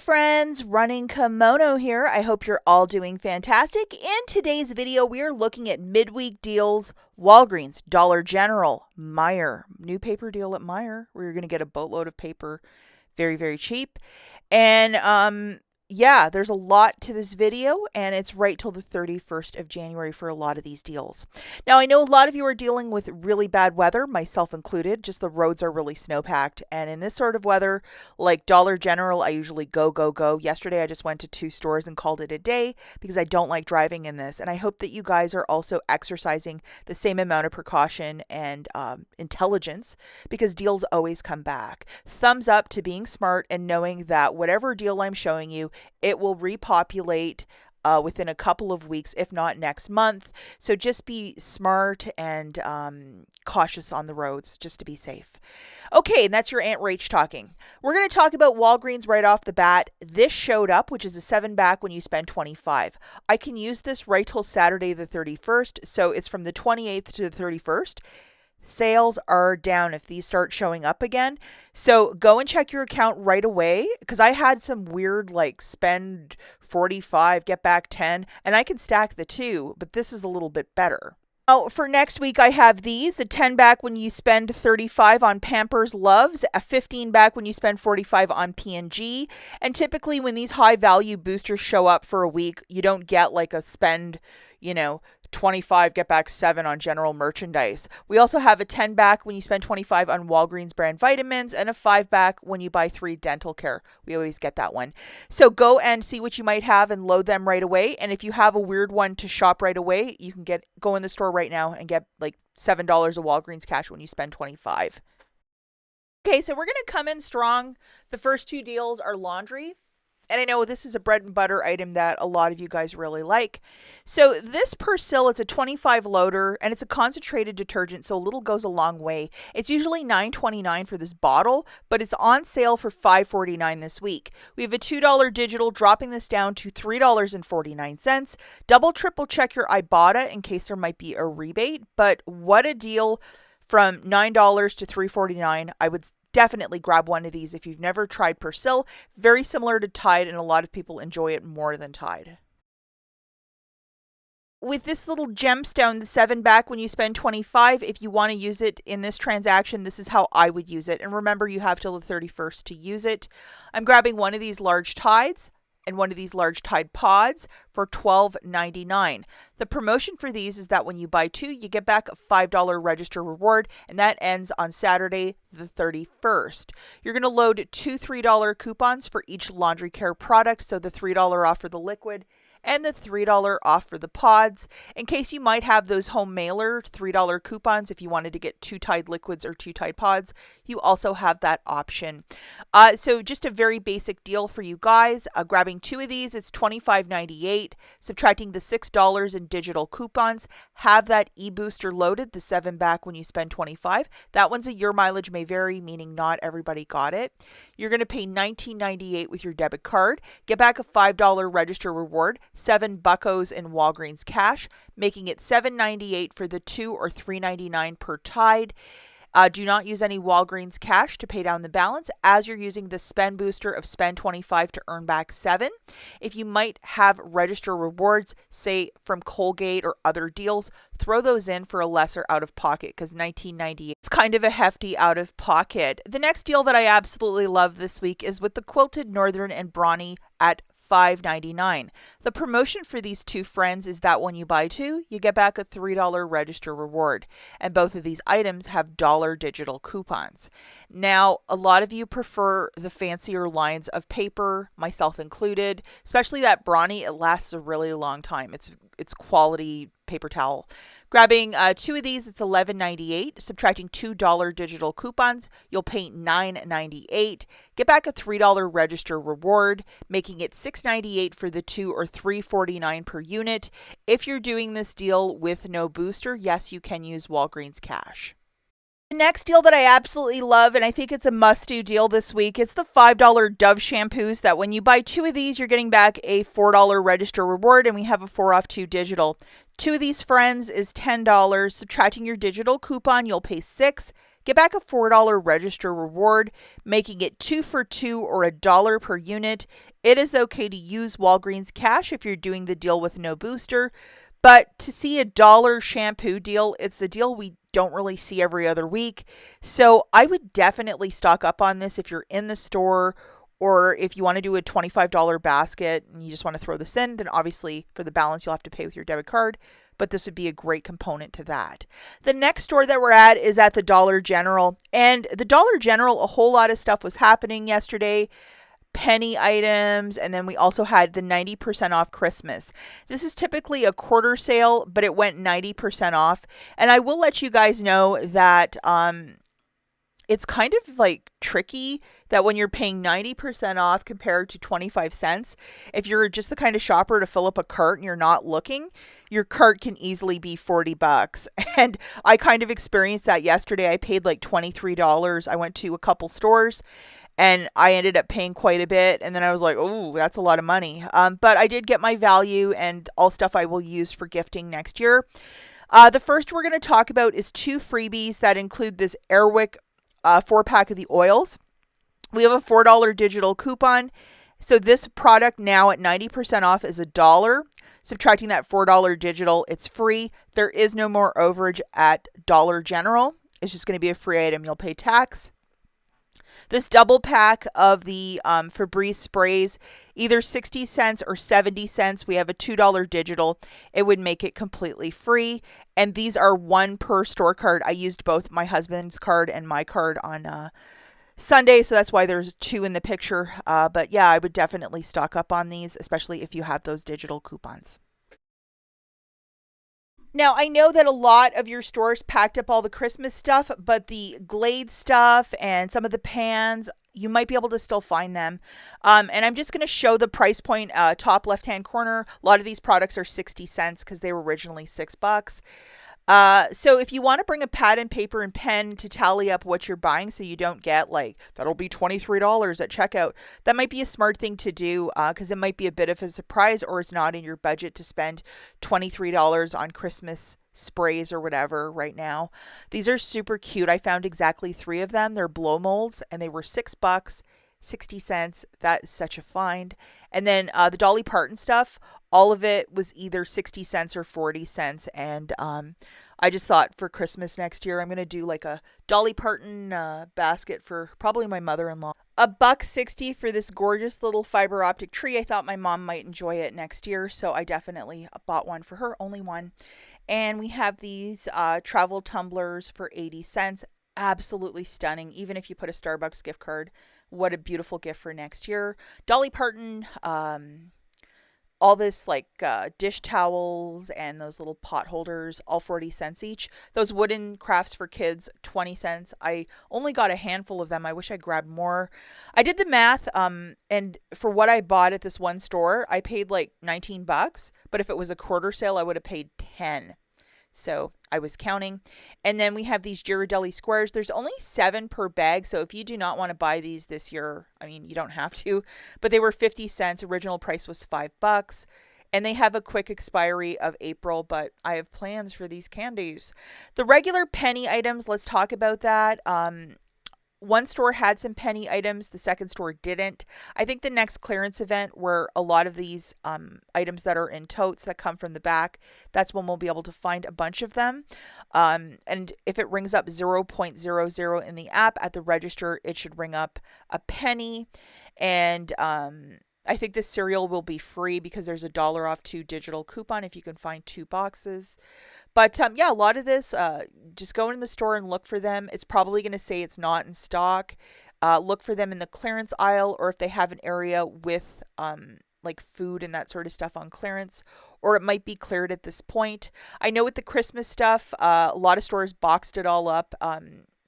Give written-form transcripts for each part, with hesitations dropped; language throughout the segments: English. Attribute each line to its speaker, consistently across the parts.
Speaker 1: friends, Running Kimono here. I hope you're all doing fantastic. In today's video, we are looking at midweek deals, Walgreens, Dollar General, Meijer. New paper deal at Meijer where you're going to get a boatload of paper very, very cheap. And yeah, there's a lot to this video, and it's right till the 31st of January for a lot of these deals. Now, I know a lot of you are dealing with really bad weather, myself included. Just the roads are really snow-packed, and in this sort of weather, like Dollar General, I usually go. Yesterday, I just went to 2 stores and called it a day because I don't like driving in this, and I hope that you guys are also exercising the same amount of precaution and intelligence because deals always come back. Thumbs up to being smart and knowing that whatever deal I'm showing you, it will repopulate within a couple of weeks, if not next month. So just be smart and cautious on the roads just to be safe. Okay, and that's your Aunt Rach talking. We're going to talk about Walgreens right off the bat. This showed up, which is a 7-back when you spend $25. I can use this right till Saturday the 31st, so it's from the 28th to the 31st. Sales are down if these start showing up again. So go and check your account right away because I had some weird like spend 45, get back 10, and I can stack the two, but this is a little bit better. Now, for next week, I have these, a 10-back when you spend 35 on Pampers Loves, a 15-back when you spend 45 on P&G. And typically when these high-value boosters show up for a week, you don't get like a spend, 25, get back 7 on general merchandise. We also have a 10-back when you spend 25 on Walgreens brand vitamins and a 5-back when you buy 3 dental care. We always get that one. So go and see what you might have and load them right away. And if you have a weird one to shop right away, you can go in the store right now and get like $7 of Walgreens cash when you spend 25. Okay, so we're going to come in strong. The first 2 deals are laundry. And I know this is a bread and butter item that a lot of you guys really like. So this PERSIL, it's a 25 loader and it's a concentrated detergent, so a little goes a long way. It's usually $9.29 for this bottle, but it's on sale for $5.49 this week. We have a $2 digital, dropping this down to $3.49. Double, triple check your IBOTTA in case there might be a rebate, but what a deal from $9 to $3.49. I would definitely grab one of these if you've never tried PERSIL. Very similar to Tide, and a lot of people enjoy it more than Tide. With this little gemstone, the 7-back when you spend 25, if you want to use it in this transaction, this is how I would use it. And remember, you have till the 31st to use it. I'm grabbing one of these large Tides and one of these large Tide pods for $12.99. The promotion for these is that when you buy 2, you get back a $5 register reward, and that ends on Saturday the 31st. You're going to load 2 $3 coupons for each laundry care product, so the $3 off for the liquid and the $3 off for the pods. In case you might have those home mailer $3 coupons, if you wanted to get 2 Tide liquids or 2 Tide pods, you also have that option. So just a very basic deal for you guys. Grabbing 2 of these, it's $25.98. Subtracting the $6 in digital coupons, have that e-booster loaded, the 7-back when you spend 25. That one's a your mileage may vary, meaning not everybody got it. You're going to pay $19.98 with your debit card. Get back a $5 register reward, 7 buckos in Walgreens cash, making it $7.98 for the 2 or $3.99 per Tide. Do not use any Walgreens cash to pay down the balance, as you're using the spend booster of spend 25 to earn back 7. If you might have register rewards, say from Colgate or other deals, throw those in for a lesser out of pocket because $19.98 is kind of a hefty out of pocket. The next deal that I absolutely love this week is with the Quilted Northern and Brawny at $5.99. The promotion for these 2 friends is that when you buy 2, you get back a $3 register reward. And both of these items have dollar digital coupons. Now, a lot of you prefer the fancier lines of paper, myself included, especially that Brawny. It lasts a really long time. It's quality paper towel. Grabbing 2 of these, it's $11.98. Subtracting $2 digital coupons, you'll pay $9.98. Get back a $3 register reward, making it $6.98 for the 2 or $3.49 per unit. If you're doing this deal with no booster, yes, you can use Walgreens cash. The next deal that I absolutely love, and I think it's a must-do deal this week, it's the $5 Dove shampoos that when you buy 2 of these, you're getting back a $4 register reward, and we have a 4 off 2 digital. 2 of these friends is $10. Subtracting your digital coupon, you'll pay $6. get back a $4 register reward, making it 2 for 2 or $1 per unit. It is okay to use Walgreens cash if you're doing the deal with no booster, but to see a $1 shampoo deal, it's a deal we don't really see every other week. So I would definitely stock up on this if you're in the store, or if you want to do a $25 basket and you just want to throw this in, then obviously for the balance you'll have to pay with your debit card, but this would be a great component to that. The next store that we're at is at the Dollar General, and the Dollar General, a whole lot of stuff was happening yesterday. Penny items, and then we also had the 90% off Christmas. This is typically a quarter sale, but it went 90% off. And I will let you guys know that it's kind of like tricky that when you're paying 90% off compared to 25 cents, if you're just the kind of shopper to fill up a cart and you're not looking, your cart can easily be 40 bucks. And I kind of experienced that yesterday. I paid like $23. I went to a couple stores and I ended up paying quite a bit. And then I was like, oh, that's a lot of money. But I did get my value and all stuff I will use for gifting next year. The first we're going to talk about is 2 freebies that include this Airwick 4-pack of the oils. We have a $4 digital coupon. So this product now at 90% off is $1. Subtracting that $4 digital, it's free. There is no more overage at Dollar General. It's just going to be a free item. You'll pay tax. This double pack of the Febreze sprays, either 60 cents or 70 cents. We have a $2 digital. It would make it completely free. And these are 1 per store card. I used both my husband's card and my card on Sunday, so that's why there's 2 in the picture. But yeah, I would definitely stock up on these, especially if you have those digital coupons. Now, I know that a lot of your stores packed up all the Christmas stuff, but the Glade stuff and some of the pans, you might be able to still find them. And I'm just going to show the price point, top left-hand corner. A lot of these products are 60 cents because they were originally $6. So if you want to bring a pad and paper and pen to tally up what you're buying so you don't get like, that'll be $23 at checkout, that might be a smart thing to do because it might be a bit of a surprise, or it's not in your budget to spend $23 on Christmas sprays or whatever right now. These are super cute. I found exactly 3 of them. They're blow molds and they were $6. 60 cents. That is such a find. And then the Dolly Parton stuff, all of it was either 60 cents or 40 cents. And I just thought for Christmas next year, I'm going to do like a Dolly Parton basket for probably my mother-in-law. $1.60 for this gorgeous little fiber optic tree. I thought my mom might enjoy it next year, so I definitely bought one for her, only one. And we have these travel tumblers for 80 cents. Absolutely stunning, even if you put a Starbucks gift card. What a beautiful gift for next year. Dolly Parton, all this like dish towels and those little pot holders, all 40 cents each. Those wooden crafts for kids, 20 cents. I only got a handful of them. I wish I grabbed more. I did the math, and for what I bought at this one store, I paid like 19 bucks, but if it was a quarter sale, I would have paid 10. So I was counting. And then we have these Ghirardelli squares. There's only 7 per bag. So if you do not want to buy these this year, I mean, you don't have to, but they were 50 cents. Original price was $5. And they have a quick expiry of April, but I have plans for these candies. The regular penny items, let's talk about that. One store had some penny items, the second store didn't. I think the next clearance event where a lot of these items that are in totes that come from the back, that's when we'll be able to find a bunch of them. And if it rings up 0.00 in the app at the register, it should ring up a penny. And I think this cereal will be free because there's $1 off 2 digital coupon if you can find 2 boxes. But yeah, a lot of this, just go in the store and look for them. It's probably going to say it's not in stock. Look for them in the clearance aisle, or if they have an area with like food and that sort of stuff on clearance, or it might be cleared at this point. I know with the Christmas stuff, a lot of stores boxed it all up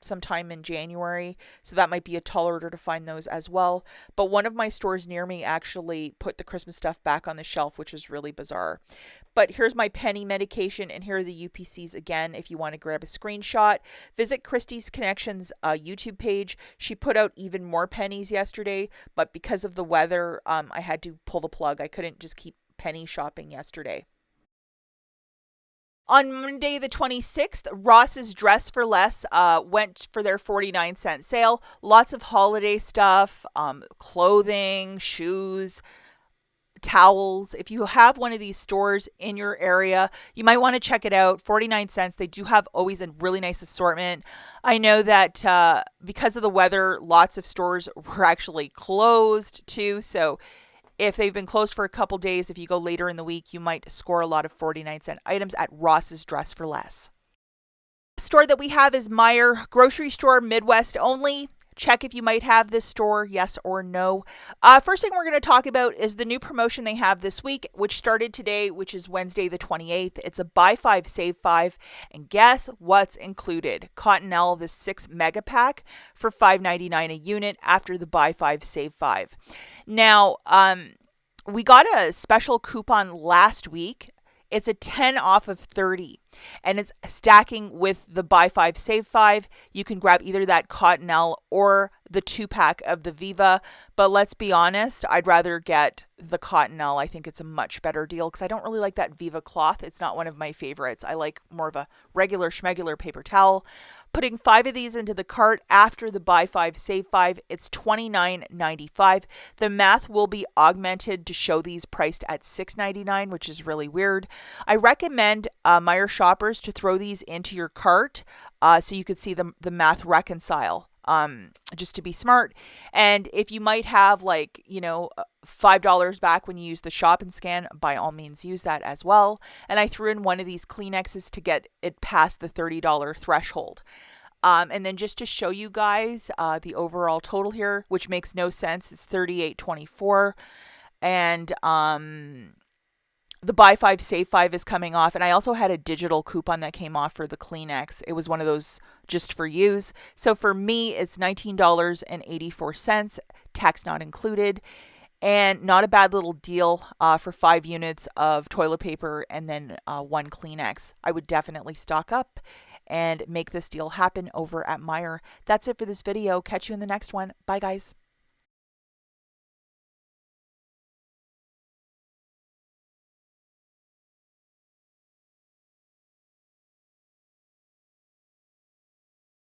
Speaker 1: sometime in January, so that might be a tall order to find those as well. But one of my stores near me actually put the Christmas stuff back on the shelf, which is really bizarre. But here's my penny medication, and here are the UPCs again if you want to grab a screenshot. Visit Christie's Connections YouTube page. She put out even more pennies yesterday, but because of the weather, I had to pull the plug. I couldn't just keep penny shopping yesterday. On Monday the 26th, Ross's Dress for Less went for their 49-cent sale. Lots of holiday stuff, clothing, shoes, towels. If you have one of these stores in your area, you might want to check it out. 49 cents. They do have always a really nice assortment. I know that because of the weather, lots of stores were actually closed too. So if they've been closed for a couple days, if you go later in the week, you might score a lot of 49-cent items at Ross's Dress for Less. Store that we have is Meijer, grocery store, Midwest only. Check if you might have this store, yes or no. First thing we're going to talk about is the new promotion they have this week, which started today, which is Wednesday the 28th. It's a buy 5, save 5. And guess what's included? Cottonelle, the 6 mega pack for $5.99 a unit after the buy 5, save 5. Now, we got a special coupon last week. It's a 10 off of 30, and it's stacking with the buy 5, save 5. You can grab either that Cottonelle or the 2-pack of the Viva, but let's be honest, I'd rather get the Cottonelle. I think it's a much better deal because I don't really like that Viva cloth. It's not one of my favorites. I like more of a regular schmegular paper towel. Putting 5 of these into the cart after the buy 5, save 5, it's $29.95. The math will be augmented to show these priced at $6.99, which is really weird. I recommend Meijer shoppers to throw these into your cart so you could see the math reconcile. Just to be smart. And if you might have $5 back when you use the shop and scan, by all means use that as well. And I threw in one of these Kleenexes to get it past the $30 threshold. And then just to show you guys the overall total here, which makes no sense, it's $38.24. And the buy 5, save 5 is coming off. And I also had a digital coupon that came off for the Kleenex. It was one of those just for use. So for me, it's $19.84, tax not included. And not a bad little deal for 5 units of toilet paper and then 1 Kleenex. I would definitely stock up and make this deal happen over at Meijer. That's it for this video. Catch you in the next one. Bye, guys.